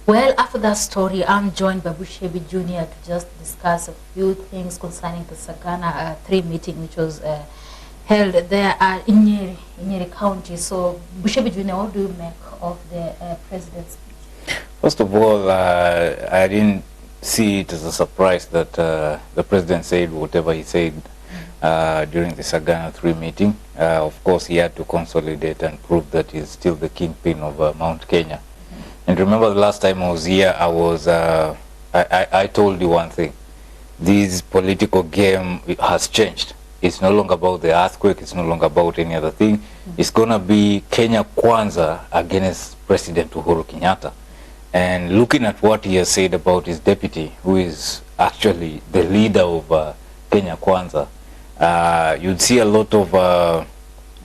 Well, after that story, I'm joined by Bushebi Jr. to just discuss a few things concerning the Sagana 3 meeting, which was held there in Nyeri County. So, Bushebi Jr., what do you make of the president's speech? First of all, I didn't see it as a surprise that the president said whatever he said during the Sagana 3 meeting. Of course, he had to consolidate and prove that he's still the kingpin of Mount Kenya. And remember the last time I was here, I told you one thing. This political game has changed. It's no longer about the earthquake. It's no longer about any other thing. It's going to be Kenya Kwanza against President Uhuru Kenyatta. And looking at what he has said about his deputy, who is actually the leader of Kenya Kwanza, you'd see a lot of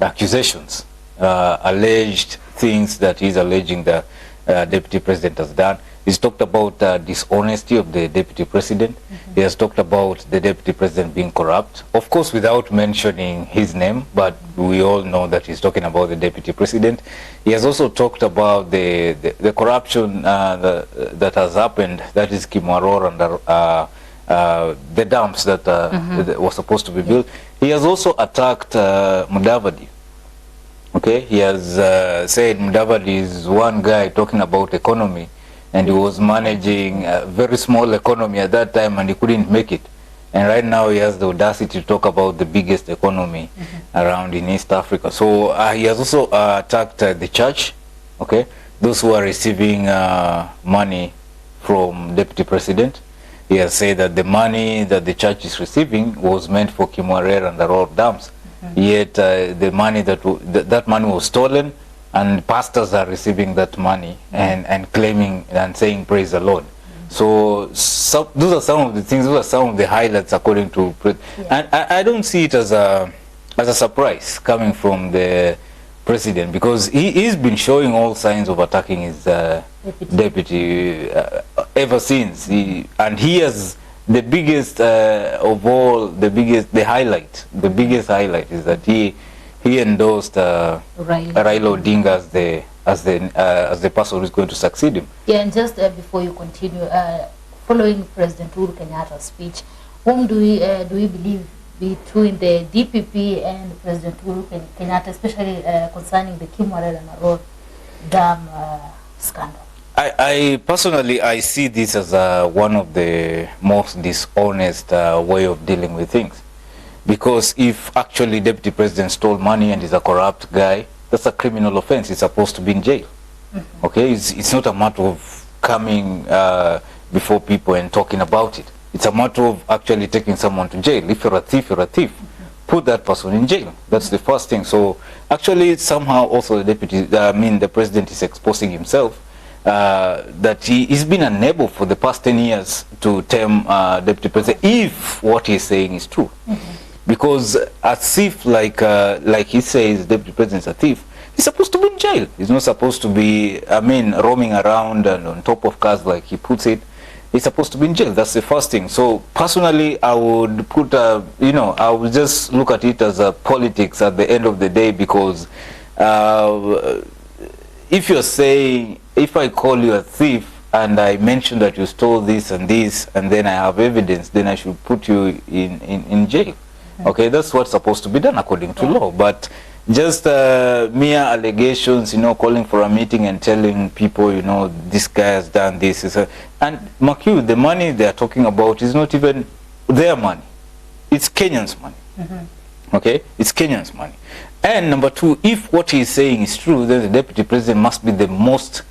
accusations, alleged things that he's alleging the deputy president has done. He's talked about dishonesty of the deputy president. He has talked about the deputy president being corrupt, of course without mentioning his name, but we all know that he's talking about the deputy president. He has also talked about the corruption that has happened, that is Kimwaror and the dams that were supposed to be built. He has also attacked Mudavadi. Okay, he has said Mudavadi is one guy talking about economy, and he was managing a very small economy at that time and he couldn't make it. And right now he has the audacity to talk about the biggest economy around in East Africa. So he has also attacked the church, okay, those who are receiving money from deputy president. He has said that the money that the church is receiving was meant for Kimwarer and the road dams. Yet the money that money was stolen, and pastors are receiving that money and claiming and saying praise the Lord. So those are some of the things, those are some of the highlights according to and I don't see it as a surprise coming from the president, because he's been showing all signs of attacking his deputy ever since. And he has the biggest of all, the biggest highlight is that he endorsed Raila Odinga as the person who is going to succeed him. Yeah, and just before you continue, following President Uhuru Kenyatta's speech, whom do we believe between the DPP and President Uhuru Kenyatta, especially concerning the Kimwarer and Aror Dam scandal? I personally, I see this as one of the most dishonest way of dealing with things. Because if actually deputy president stole money and is a corrupt guy, that's a criminal offense. He's supposed to be in jail. Okay, it's not a matter of coming before people and talking about it. It's a matter of actually taking someone to jail. If you're a thief, you're a thief. Put that person in jail. That's the first thing. So actually somehow also the president is exposing himself, that he's been unable for the past 10 years to tame deputy president if what he's saying is true. Because a thief, like he says, deputy president's a thief, he's supposed to be in jail. He's not supposed to be, roaming around and on top of cars like he puts it. He's supposed to be in jail. That's the first thing. So personally, I would put, I would just look at it as a politics at the end of the day, because if you're saying, if I call you a thief and I mention that you stole this, and then I have evidence, then I should put you in jail. Okay, that's what's supposed to be done according to law. But just mere allegations, calling for a meeting and telling people, this guy has done this. And mark you, the money they're talking about is not even their money. It's Kenyans' money. Okay, it's Kenyans' money. And number two, if what he's saying is true, then the deputy president must be the most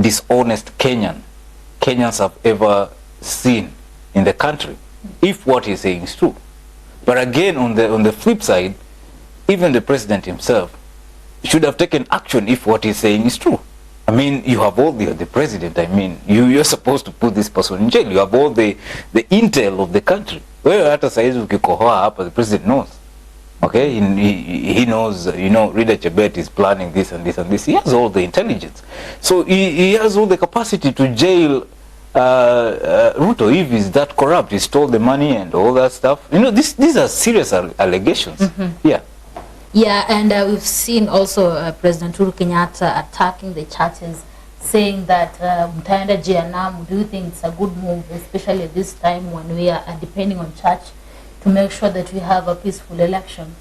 dishonest Kenyans have ever seen in the country, if what he's saying is true. But again, on the flip side, even the president himself should have taken action if what he's saying is true. You have all the president. You're supposed to put this person in jail. You have all the intel of the country. Well, hata saizi ukikohoa hapa, the president knows. Okay, he knows, Rida Chebet is planning this and this and this. He has all the intelligence. So he has all the capacity to jail Ruto if he's that corrupt. He stole the money and all that stuff. These are serious allegations. Yeah. Yeah, and we've seen also President Uhuru Kenyatta attacking the churches, saying that mtaenda jehanamu. Do you think it's a good move, especially at this time when we are depending on church to make sure that we have a peaceful elections?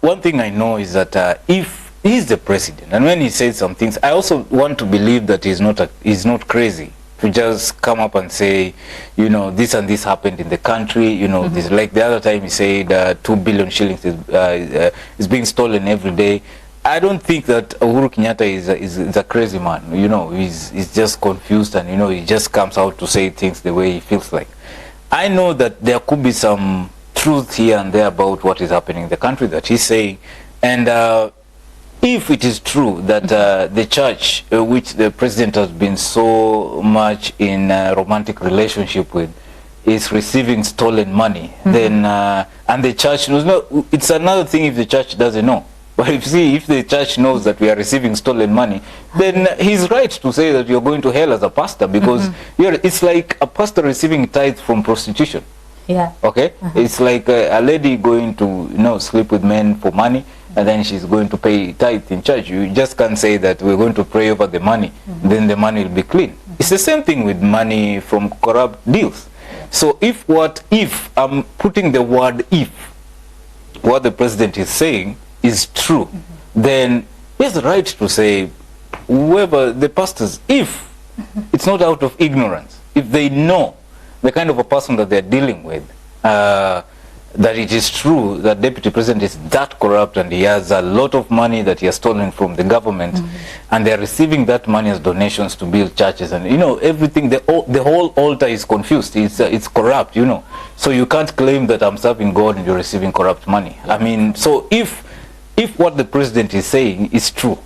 One thing I know is that if he's the president, and when he says some things, I also want to believe that he's not crazy to just come up and say, you know, this and this happened in the country, you know, this, like the other time he said 2 billion shillings is being stolen every day. I don't think that Uhuru Kenyatta is a crazy man. You know, he's just confused, and you know, he just comes out to say things the way he feels like. I know that there could be some truth here and there about what is happening in the country that he's saying, and if it is true that the church, which the president has been so much in a romantic relationship with, is receiving stolen money, then and the church knows. No, it's another thing if the church doesn't know. But if the church knows that we are receiving stolen money, then he's right to say that you're going to hell as a pastor, because it's like a pastor receiving tithe from prostitution. Yeah. Okay. It's like a lady going to, you know, sleep with men for money, and then she's going to pay tithe in church. You just can't say that we're going to pray over the money, then the money will be clean. It's the same thing with money from corrupt deals. So if I'm putting the word if, what the president is saying is true, then he has the right to say, whoever the pastors, if it's not out of ignorance, if they know the kind of a person that they're dealing with, that it is true that deputy president is that corrupt and he has a lot of money that he has stolen from the government, and they're receiving that money as donations to build churches, and you know, everything, the whole altar is confused, it's corrupt, you know. So you can't claim that I'm serving God and you're receiving corrupt money. I mean, so if what the president is saying is true,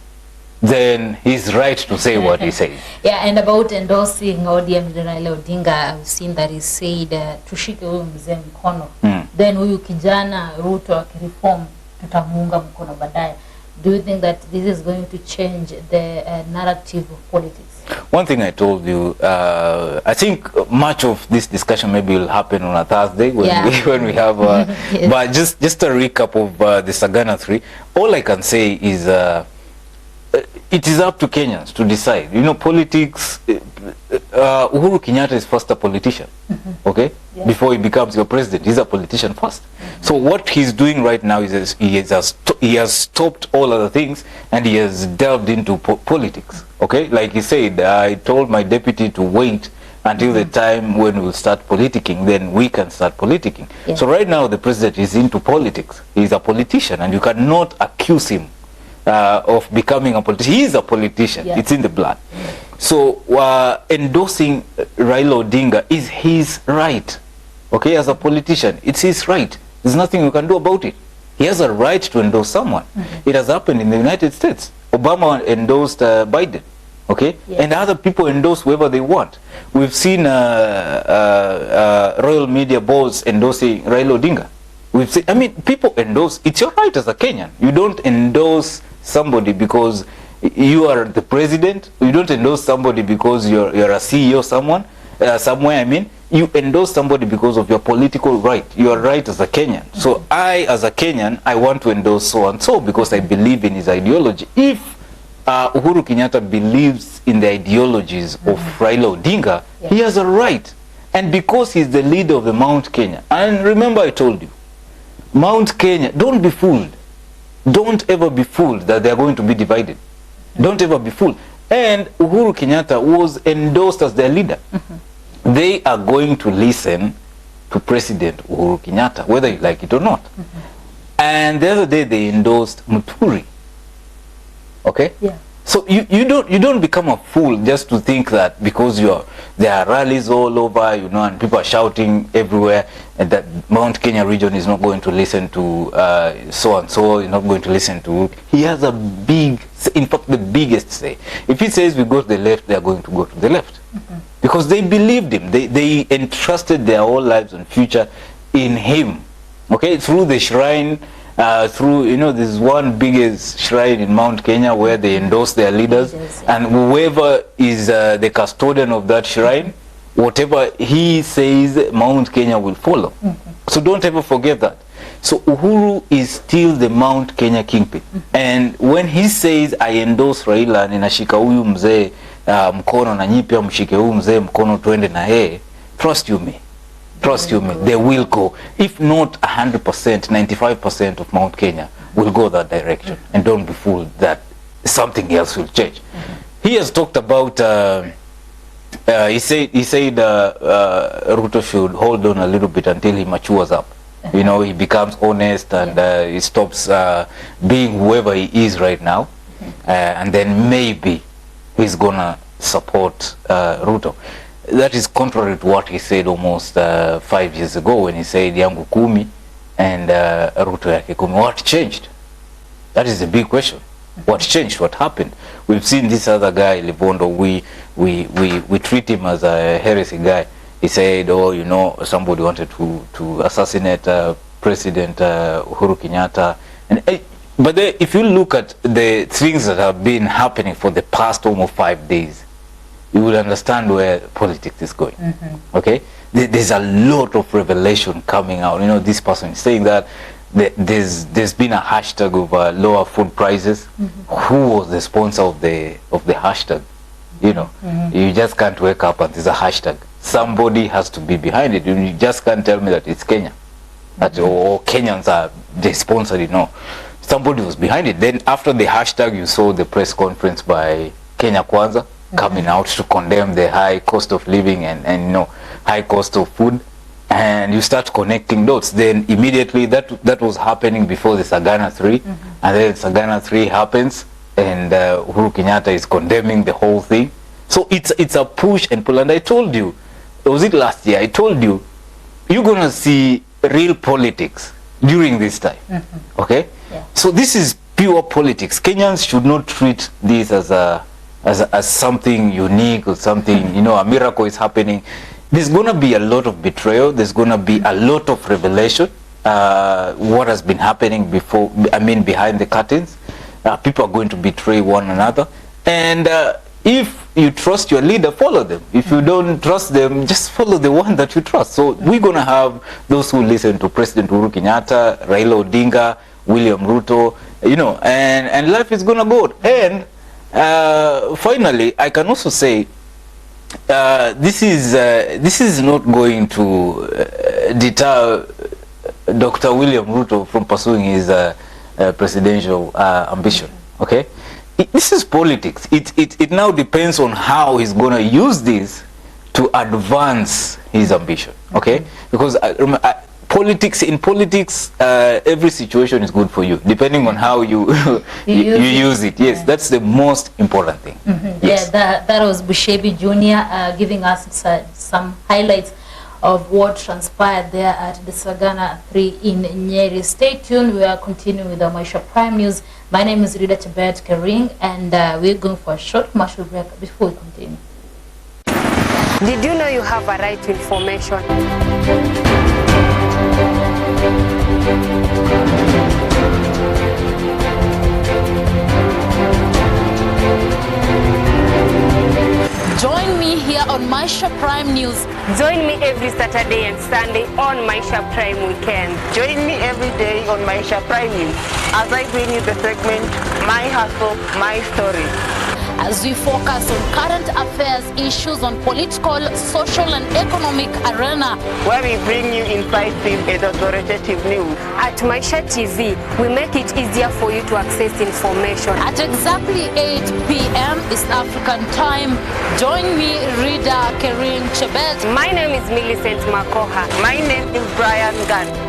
then he's right to say what he says. Yeah, and about endorsing ODM Raila Odinga, I've seen that he said tushike huyu mzee mkono, then huyu kijana Ruto akireform tutamuunga mkono baadaye. Do you think that this is going to change the narrative of politics? One thing I told you, I think much of this discussion maybe will happen on a Thursday when, when we have, yes. But just a recap of the Sagana 3. All I can say is it is up to Kenyans to decide. You know, politics, Uhuru Kenyatta is first a politician, okay? Yeah. Before he becomes your president, he's a politician first. So what he's doing right now is he has stopped all other things and he has delved into politics, okay? Like he said, I told my deputy to wait until the time when we'll start politicking, then we can start politicking. Yeah. So right now the president is into politics. He's a politician and you cannot accuse him of becoming a politician. He is a politician. Yeah. It's in the blood. So endorsing Raila Odinga is his right. Okay, as a politician, it's his right. There's nothing you can do about it. He has a right to endorse someone. It has happened in the United States. Obama endorsed Biden. Okay, yes. And other people endorse whoever they want. We've seen royal media boards endorsing Raila Odinga. We've seen, I mean, people endorse. It's your right as a Kenyan. You don't endorse somebody because you are the president. You don't endorse somebody because you're a CEO somewhere. I mean, you endorse somebody because of your political right. You are right as a Kenyan. So I, as a Kenyan, I want to endorse so and so because I believe in his ideology. If Uhuru Kenyatta believes in the ideologies of Raila Odinga, he has a right. And because he's the leader of the Mount Kenya, and remember I told you, Mount Kenya, don't be fooled. Don't ever be fooled that they are going to be divided. Don't ever be fooled. And Uhuru Kenyatta was endorsed as their leader. They are going to listen to President Uhuru Kenyatta, whether you like it or not. And the other day they endorsed Muturi. Okay? Yeah. So you don't become a fool just to think that because there are rallies all over, you know, and people are shouting everywhere, and that Mount Kenya region is not going to listen to so and so, is not going to listen to. He has a big, in fact, the biggest say. If he says we go to the left, they are going to go to the left because they believed him. They entrusted their whole lives and future in him. Okay, through the shrine. Through, you know, this one biggest shrine in Mount Kenya where they endorse their leaders, and whoever is the custodian of that shrine, whatever he says, Mount Kenya will follow. So don't ever forget that. So Uhuru is still the Mount Kenya kingpin. And when he says, I endorse Raila, ninashika huyu mzee mkono na nyinyi pia mshike huu mzee mkono tuende na yeye, trust you me, they will go. If not 100%, 95% of Mount Kenya will go that direction. And don't be fooled that something else will change. He has talked about he said Ruto should hold on a little bit until he matures up. You know, he becomes honest and he stops being whoever he is right now, and then maybe he's gonna support Ruto. That is contrary to what he said almost 5 years ago when he said yangu 10 and Ruto yake 10. What changed? That is the big question. What changed? What happened? We've seen this other guy, Livondo. We treat him as a heresy guy. He said, oh, you know, somebody wanted to assassinate President Uhuru Kenyatta. But if you look at the things that have been happening for the past almost 5 days, you will understand where politics is going. Okay? There's a lot of revelation coming out. You know, this person is saying that there's been a hashtag of lower food prices. Who was the sponsor of the hashtag? You know, you just can't wake up and there's a hashtag. Somebody has to be behind it. You just can't tell me that it's Kenya, that or Kenyans are they sponsored it. No, somebody was behind it. Then after the hashtag, you saw the press conference by Kenya Kwanza coming out to condemn the high cost of living and you know, high cost of food. And you start connecting dots. Then immediately that was happening before the Sagana 3, and then Sagana 3 happens, and Uhuru Kenyatta is condemning the whole thing. So it's a push and pull. And I told you, was it last year? I told you, you're gonna see real politics during this time. Okay? Yeah. So this is pure politics. Kenyans should not treat this as something unique or something. You know, a miracle is happening. There's going to be a lot of betrayal. There's going to be a lot of revelation. What has been happening behind the curtains. People are going to betray one another. And if you trust your leader, follow them. If you don't trust them, just follow the one that you trust. So we're going to have those who listen to President Uhuru Kenyatta, Raila Odinga, William Ruto, you know, and life is going to go. And finally, I can also say, this is not going to deter Dr. William Ruto from pursuing his presidential ambition. Okay, this is politics. It now depends on how he's going to use this to advance his ambition. Okay, because in politics, every situation is good for you, depending on how you use it. Yes, that's the most important thing. Yes. Yeah, that was Bushebi Jr. Giving us some highlights of what transpired there at the Sagana 3 in Nyeri. Stay tuned. We are continuing with the Maisha Prime News. My name is Rida Chebet Kering, and we're going for a short commercial break before we continue. Did you know you have a right to information? Join me here on Maisha Prime News. Join me every Saturday and Sunday on Maisha Prime Weekend. Join me every day on Maisha Prime News as I bring you the segment My Hustle, My Story. As we focus on current affairs, issues on political, social and economic arena, where we bring you incisive and authoritative news. At Maisha TV, we make it easier for you to access information. At exactly 8 p.m. East African time, join me, Rida Kering Chebet. My name is Millicent Makoha. My name is Brian Gunn.